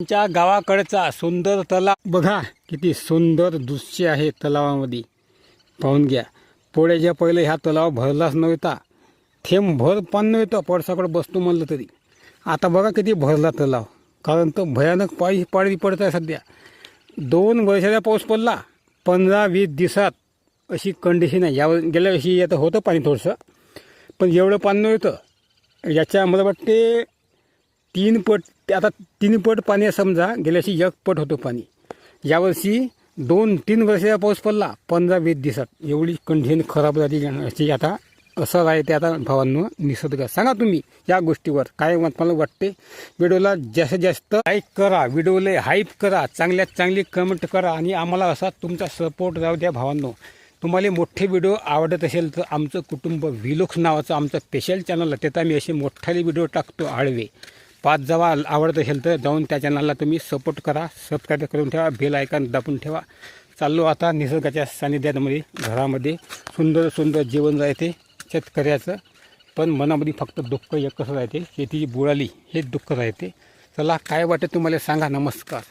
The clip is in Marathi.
आमच्या गावाकडचा सुंदर तलाव बघा, किती सुंदर दृश्य आहे तलावामध्ये. पाहून घ्या. पोळ्याच्या पहिले ह्या तलाव भरलाच नव्हता, थेंब भर पाणी नव्हतं. पडसाकडं बसतो म्हणलं तरी. आता बघा किती भरला तलाव, कारण तो भयानक पाणी पडत आहे सध्या. 2 वर्षाचा पाऊस पडला 15-20 दिवसात, अशी कंडिशन आहे. गेल्या वर्षी आता होतं पाणी थोडंसं, पण एवढं पाणी नव्हतं. याच्या मला वाटते 3 पट, आता 3 पट पाणी आहे समजा. गेल्या वर्षी 1 पट होतं पाणी. यावर्षी 2-3 वर्षाचा पाऊस पडला 15-20 दिवसात. एवढी कंडिशन खराब झाली याची. आता असं राहते आता भावांनो निसर्ग. सांगा तुम्ही या गोष्टीवर काय मला वाटते. व्हिडिओला जास्तीत जास्त लाईक करा, व्हिडिओला हाईप करा, चांगल्यात चांगली कमेंट करा आणि आम्हाला असा तुमचा सपोर्ट राहू द्या भावांनो. तुम्हाला मोठे व्हिडिओ आवडत असेल तर आमचं कुटुंब व्हिलॉग्स नावाचं आमचं स्पेशल चॅनल आहे. त्यात आम्ही असे मोठाले व्हिडिओ टाकतो आडवे. 5 जेव्हा आवडत असेल तर जाऊन त्या चॅनलला तुम्ही सपोर्ट करा, सबस्क्राईब करून ठेवा, बेल आयकॉन दाबून ठेवा. चाललो आता निसर्गाच्या सानिध्यामध्ये. घरामध्ये सुंदर सुंदर जीवन राहते शेतकऱ्याचं, पण मनामध्ये फक्त दुःख एकच राहते, शेतीची बुडाली हेच दुःख राहते. चला काय वाटतं तुम्हाला सांगा. नमस्कार.